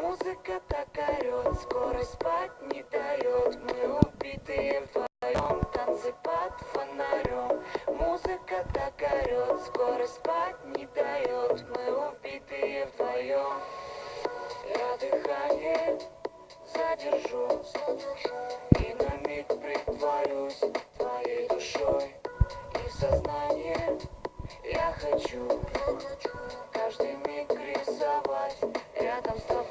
Музыка так орёт, скорость спать не дает. Мы убитые вдвоем, танцы под фонарем. Музыка так орёт, скорость спать не дает. Мы убитые вдвоем. Я дыхание задержу и на миг притворюсь твоей душой. И в сознание я хочу каждый миг рисовать рядом с тобой.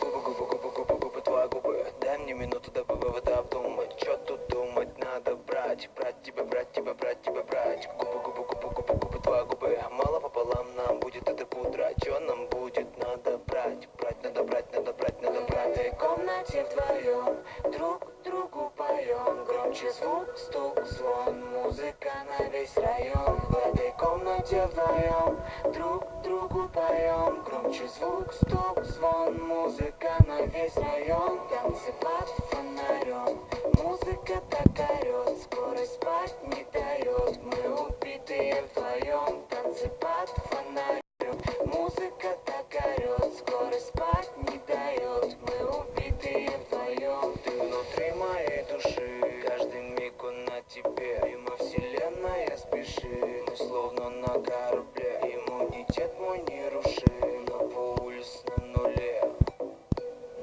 Губы, твои губы. Дай мне минуту до вывода обдумать. Чё тут думать, надо брать тебя, брать тебя, брать тебя, брать. Губы, твои губы. Мало пополам нам будет это пудра. Чё нам будет, надо брать, надо брать, надо брать, надо брать. В этой комнате вдвоем друг другу поем. Громче звук, стук, звон, музыка на весь район. В этой комнате вдвоем друг другу поем. Громче звук, стук, звон, музыка на весь район. Танцы под фонарем. Музыка так орёт, скорость спать не дает. Мы убитые вдвоем. Танцы под фонарем. Музыка так орёт, скорость спать не дает. Мы убитые вдвоем. Ты внутри моей души, каждый миг он на тебе. Мимо вселенная спешит, мы словно на корабле. Иммунитет мой нерушим, но пульс на нуле.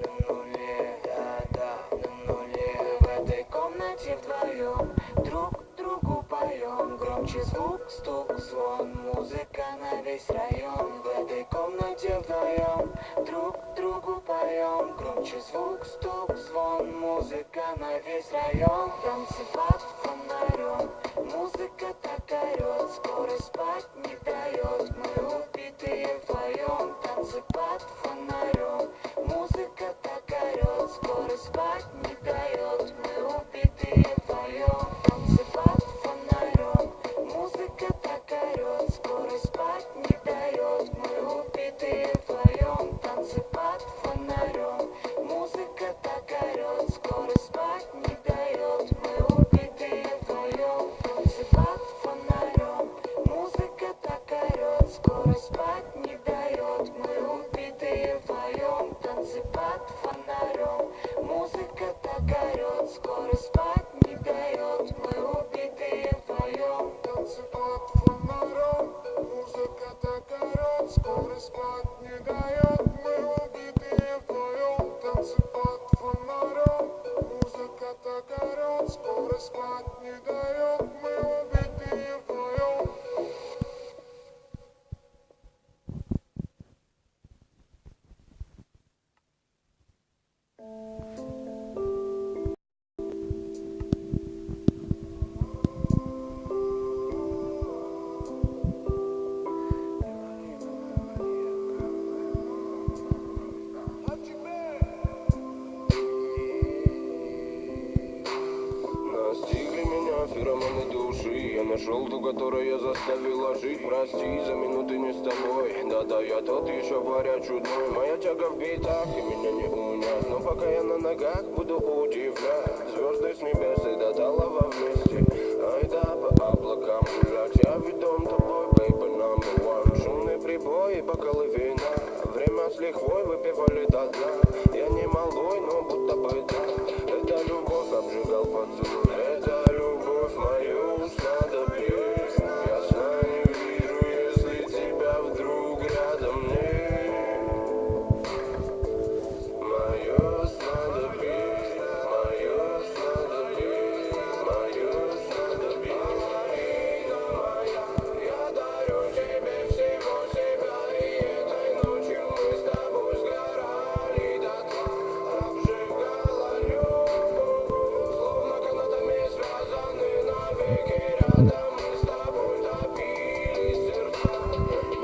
На нуле, да, на нуле. В этой комнате вдвоем друг другу поем. Громче звук, стук, звон, музыка на весь район. В этой комнате вдвоем друг другу поем. Громче звук, стук, звон, музыка на весь район. Танцы под фонарем. Музыка так орёт, скорость спать не дает. Мы убитые вдвоем. Танцы под фонарем. Музыка так орёт, скорость спать не дает. Мы убитые вдвоем. Танцы под фонарем. Музыка так орёт, скорость спать не дает. Мы убитые вдвоем. Танцы под фонарем. Музыка так орёт, скорость спать не дает. Мы убитые вдвоем. Танцы под фонарем. Музыка так орёт, скорость спать не дает. Мы убитые вдвоем. Танцы под фонарем. Музыка так орёт, скорость спать не дает. Мы убитые вдвоем. Танцы под фонарем. Музыка так орёт, скорость спать не дает. Мы убитые вдвоем. Танцы под фонарем. Музыка так орёт, скорость спать не дает. Мы убитые вдвоем. Настигли меня феромоны души. Я нашел ту, которая заставила жить. Прости за минуты не с тобой. Да-да, я тот еще паря чудной. Моя тяга в битах, и меня не унять. Но пока я на ногах, буду удивлять. Звезды с небес и до талого вместе. Айда по облакам гулять. Я ведом тобой, baby number one. Шумные прибои, бокалы вина. Время с лихвой выпивали до дна. Я не малой, но будто бы да. Это любовь обжигал поцелуй. Это любовь мою снадобье. Я сна не вижу, если тебя вдруг рядом нет. Мое снадобье, мое снадобье, мое снадобье. Половина моя, я дарю тебе всего себя. И этой ночью мы с тобой сгорали дотла. Обжигала любовь, словно канатами связаны навеки рядом. Мы с тобой топили сердца.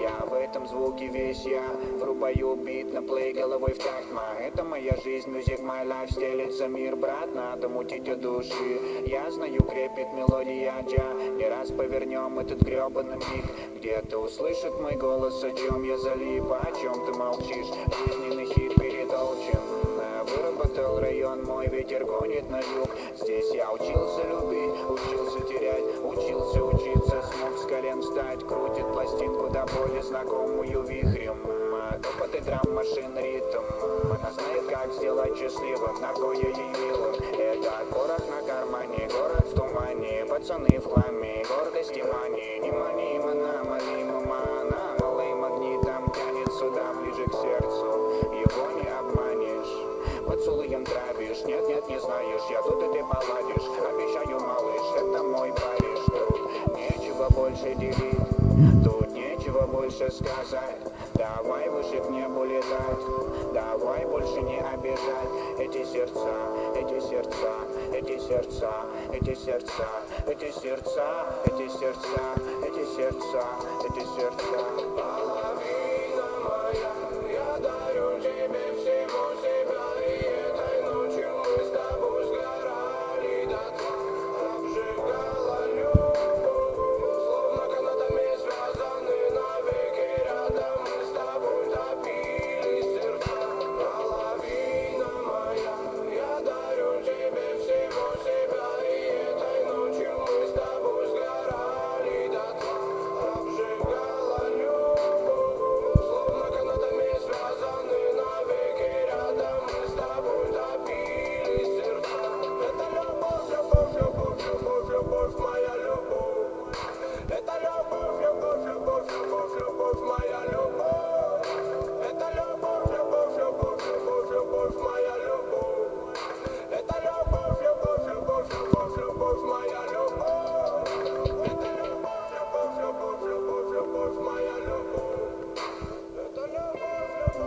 Я в этом звуке весь я. Врубаю бит на плей головой в такт. Это моя жизнь, music my life. Стелится мир, брат, надо мутить от души. Я знаю, крепит мелодия джа. Не раз повернем этот гребаный миг. Где-то услышит мой голос, о чем я залип. О чем ты молчишь? Жизненный хит перетолчен. Выработал район мой, ветер гонит на юг. Здесь я учился любить, учился терять, учился учиться. Смог с колен встать, крутит пластинку до боли знакомую вихрем. Опыт и драм-машин ритм. Она знает, как сделать счастливым, наркоя ей милым. Это город на кармане, город в тумане, пацаны в хламе, гордость и мания. Не мани, мана, мали, мама, малый магнитом тянет сюда, ближе к сердцу. Его не обманешь, поцелуем травишь. Нет, нет, не знаешь, я тут и ты поладишь. Обещаю, малыш, это мой Париж. Тут нечего больше делить, тут нечего больше сказать. Давай выше к небу летать, давай больше не обижать. Эти сердца, эти сердца, эти сердца, эти сердца, эти сердца, эти сердца, эти сердца, эти сердца. Половина моя, я дарю тебе всего себя, и этой ночью мы с тобой сгорали дотла, обжигала любовь, словно канатами связаны навеки рядом, мы с тобой топили сердца. Половина моя, я дарю тебе всего себя, и этой ночью мы с тобой сгорали дотла, обжигала любовь, словно канатами связаны навеки рядом, мы с тобой топили сердца. Это любовь, любовь, любовь, любовь, любовь, моя любовь. Это любовь, любовь, любовь, любовь, любовь, моя любовь. Это любовь, любовь, любовь, любовь, любовь, моя любовь. Это любовь, любовь, любовь, любовь, любовь, моя любовь. Это любовь, любовь, любовь, любовь, любовь, моя любовь. Это любовь, любовь,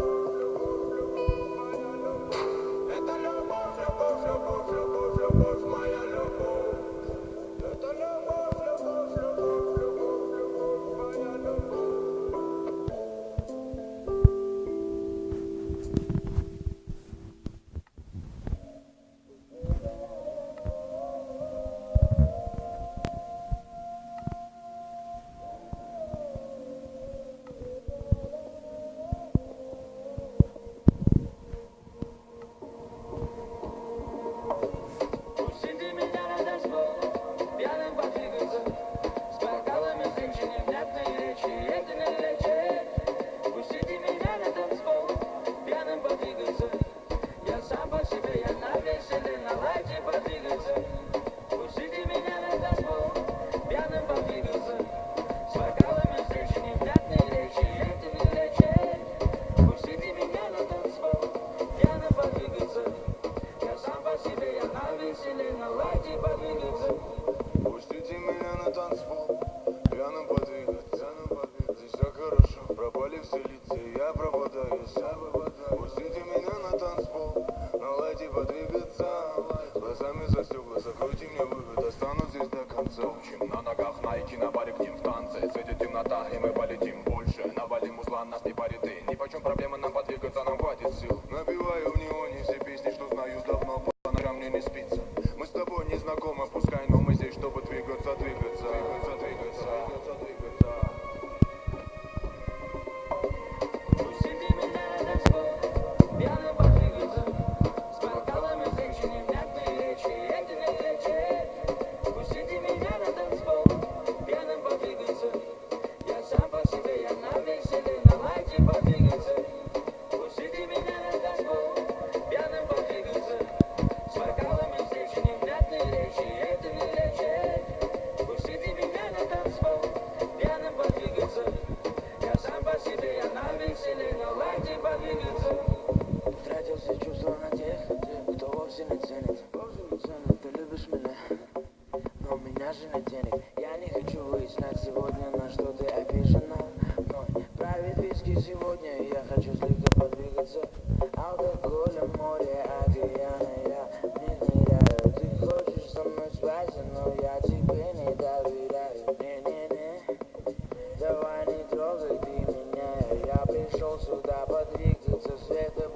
любовь, любовь, любовь, моя любовь. Это любовь, любовь, любовь, любовь, любовь, моя любовь. Это любовь, любовь, любовь, любовь, любовь, моя любовь. Пустите меня на танцпол, пьяным подвигаться, с бокалами женщин невнятной речи, это не лечит. Пустите меня на танцпол, пьяным подвигаться, я сам по себе, я на веселе, на лайте подвигаться. Пустите меня на танцпол, пьяным подвигаться, с бокалами женщин невнятной речи, это не лечит. Пустите меня на танцпол, пьяным подвигаться, я сам по себе, я на веселе, на лайте подвигаться. Пустите меня на танцпол, пьяным подвигаться, здесь все хорошо, пропали все лица, я пропадаю сам. Пустите меня на танцпол, наладьте подвигаться, глазами за стекла, закройте мне выход, останусь здесь до конца. В общем, на ногах найки, на баре к ним в танце, светит темнота, и мы полетим больше, навалим узла, нас не парит и нипочем проблемы нам подвигаться, нам хватит сил. Набиваю в неоне все песни, что знаю давно, по ночам мне не спится. Мы с тобой не знакомы, пускай, но мы здесь, чтобы двигаться, двигаться, двигаться, двигаться, двигаться, двигаться. Пустите меня на танцпол, пьяным подвигаться, с бокалами женщин невнятной речи, это не лечит. Пустите меня на танцпол, пьяным подвигаться, я сам по себе, я на веселе, на лайте подвигаться. Пустите меня на танцпол, пьяным подвигаться, с бокалами женщин невнятной речи, это не лечит. Пустите меня на танцпол, пьяным подвигаться, я сам по себе, я на веселе, на лайте подвигаться. Тратил все чувства на тех, кто вовсе не ценит. Ты любишь меня, но у меня же нет денег. Я не хочу выяснять сегодня, на что ты обижена. Мной правит виски сегодня, и я хочу слегка подвигаться. Алкоголя, море, океана, я не теряю. Ты хочешь со мной спать, но я тебе не доверяю. Не-не-не, давай не трогай ты меня. Я пришел сюда подвигаться, света